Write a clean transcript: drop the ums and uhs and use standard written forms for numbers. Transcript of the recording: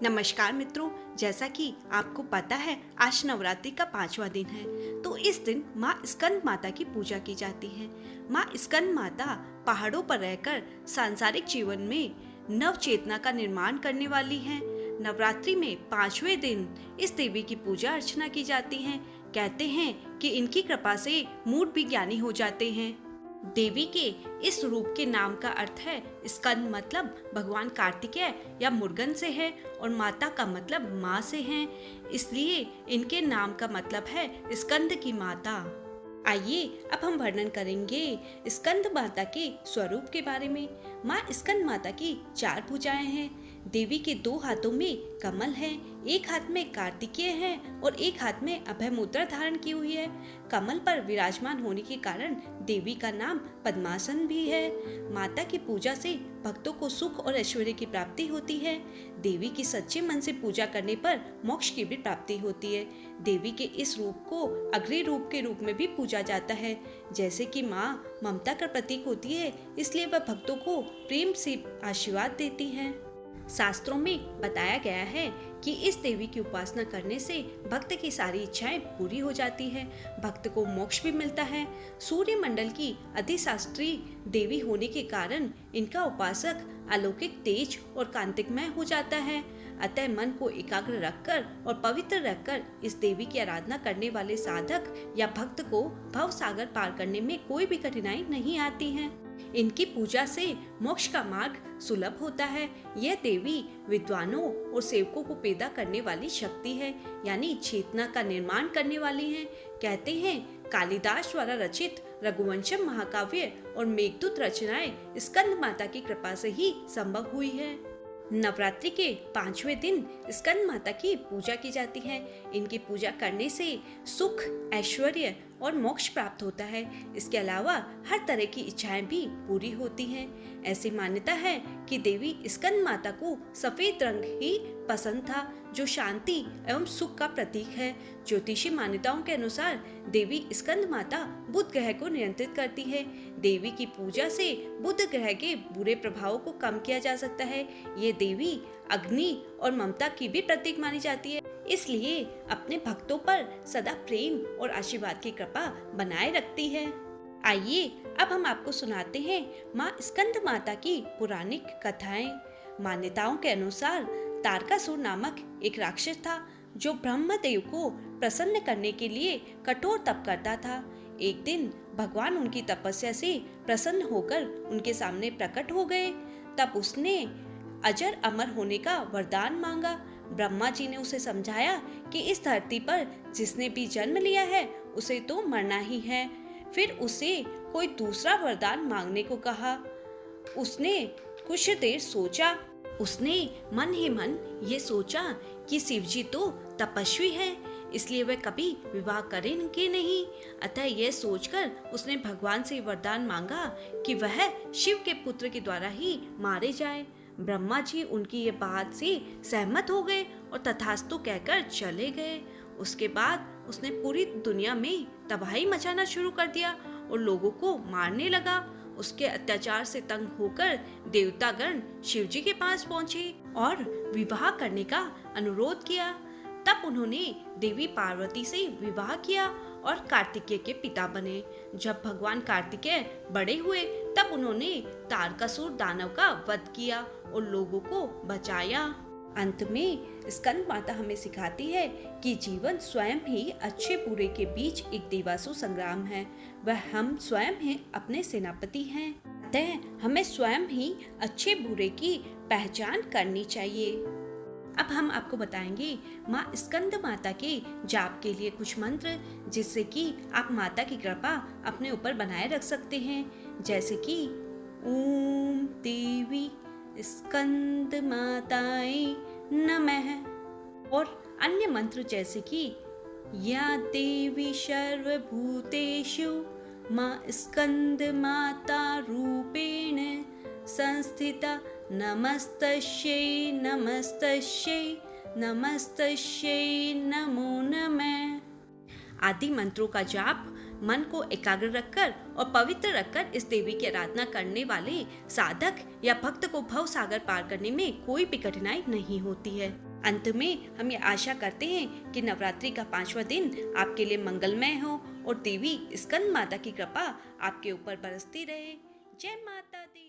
नमस्कार मित्रों, जैसा कि आपको पता है आज नवरात्रि का 5वां दिन है। तो इस दिन माँ स्कंद माता की पूजा की जाती है। माँ स्कंद माता पहाड़ों पर रहकर सांसारिक जीवन में नव चेतना का निर्माण करने वाली हैं। नवरात्रि में 5वें दिन इस देवी की पूजा अर्चना की जाती है। कहते हैं कि इनकी कृपा से मूढ़ भी ज्ञानी हो जाते हैं। देवी के इस रूप के नाम का अर्थ है स्कंद, मतलब भगवान कार्तिकेय या मुर्गन से है, और माता का मतलब माँ से है। इसलिए इनके नाम का मतलब है स्कंद की माता। आइए अब हम वर्णन करेंगे स्कंद माता के स्वरूप के बारे में। माँ स्कंद माता की 4 भुजाएं हैं। देवी के 2 हाथों में कमल है, एक हाथ में कार्तिकेय है और एक हाथ में अभय मुद्रा धारण की हुई है। कमल पर विराजमान होने के कारण देवी का नाम पद्मासन भी है। माता की पूजा से भक्तों को सुख और ऐश्वर्य की प्राप्ति होती है। देवी की सच्चे मन से पूजा करने पर मोक्ष की भी प्राप्ति होती है। देवी के इस रूप को अग्नि रूप के रूप में भी पूजा जाता है। जैसे कि माँ ममता का प्रतीक होती है, इसलिए वह भक्तों को प्रेम से आशीर्वाद देती है। शास्त्रों में बताया गया है कि इस देवी की उपासना करने से भक्त की सारी इच्छाएं पूरी हो जाती है, भक्त को मोक्ष भी मिलता है। सूर्य मंडल की अधिशास्त्री देवी होने के कारण इनका उपासक अलौकिक तेज और कांतिकमय हो जाता है। अतः मन को एकाग्र रखकर और पवित्र रखकर इस देवी की आराधना करने वाले साधक या भक्त को भव सागर पार करने में कोई भी कठिनाई नहीं आती है। इनकी पूजा से मोक्ष का मार्ग सुलभ होता है। यह देवी विद्वानों और सेवकों को पैदा करने वाली शक्ति है, यानी चेतना का निर्माण करने वाली है। कहते हैं कालिदास द्वारा रचित रघुवंशम महाकाव्य और मेघदूत रचनाएं स्कंद माता की कृपा से ही संभव हुई है। नवरात्रि के 5वें दिन स्कंद माता की पूजा की जाती है। इनकी पूजा करने से सुख, ऐश्वर्य और मोक्ष प्राप्त होता है। इसके अलावा हर तरह की इच्छाएं भी पूरी होती हैं। ऐसी मान्यता है कि देवी स्कंद माता को सफेद रंग ही पसंद था, जो शांति एवं सुख का प्रतीक है। ज्योतिषी मान्यताओं के अनुसार देवी स्कंद माता बुध ग्रह को नियंत्रित करती है। देवी की पूजा से बुध ग्रह के बुरे प्रभावों को कम किया जा सकता है। ये देवी अग्नि और ममता की भी प्रतीक मानी जाती है, इसलिए अपने भक्तों पर सदा प्रेम और आशीर्वाद की कृपा बनाए रखती है। आइए अब हम आपको सुनाते हैं माँ स्कंद माता की पौराणिक कथाएं। मान्यताओं के अनुसार तारकासुर नामक एक राक्षस था, जो ब्रह्मदेव को प्रसन्न करने के लिए कठोर तप करता था। एक दिन भगवान उनकी तपस्या से प्रसन्न होकर उनके सामने प्रकट हो गए। तब उसने अजर अमर होने का वरदान मांगा। ब्रह्मा जी ने उसे समझाया कि इस धरती पर जिसने भी जन्म लिया है उसे तो मरना ही है। फिर उसे कोई दूसरा वरदान मांगने को कहा। उसने कुछ देर सोचा। उसने मन ही मन ये सोचा कि शिवजी तो तपस्वी है, इसलिए वह कभी विवाह करेंगे नहीं। अतः यह सोचकर उसने भगवान से वरदान मांगा कि वह शिव के पुत्र के द्वारा ही मारे जाए। ब्रह्मा जी उनकी ये बात से सहमत हो गए और तथास्तु कहकर चले गए। उसके बाद उसने पूरी दुनिया में तबाही मचाना शुरू कर दिया और लोगों को मारने लगा। उसके अत्याचार से तंग होकर देवतागण शिवजी के पास पहुंचे और विवाह करने का अनुरोध किया। तब उन्होंने देवी पार्वती से विवाह किया और कार्तिकेय के पिता बने। जब भगवान कार्तिकेय बड़े हुए तब उन्होंने तारकासुर दानव का वध किया और लोगों को बचाया। अंत में स्कंद माता हमें सिखाती है कि जीवन स्वयं ही अच्छे बुरे के बीच एक देवासुर संग्राम है। वह हम स्वयं ही अपने सेनापति हैं। अतः हमें स्वयं ही अच्छे बुरे की पहचान करनी चाहिए। अब हम आपको बताएंगे माँ स्कंद माता के जाप के लिए कुछ मंत्र, जिससे कि आप माता की कृपा अपने ऊपर बनाए रख सकते हैं। जैसे कि ओम देवी स्कंद माताए नमः, और अन्य मंत्र जैसे कि या देवी सर्वभूतेषु माँ स्कंद माता रूपेण संस्थिता नमस्तस्यै नमस्तस्यै नमस्तस्यै नमो नमः आदि मंत्रों का जाप मन को एकाग्र रखकर और पवित्र रखकर इस देवी की आराधना करने वाले साधक या भक्त को भव सागर पार करने में कोई भी कठिनाई नहीं होती है। अंत में हम ये आशा करते हैं कि नवरात्रि का 5वां दिन आपके लिए मंगलमय हो और देवी स्कंद माता की कृपा आपके ऊपर बरसती रहे। जय माता दी।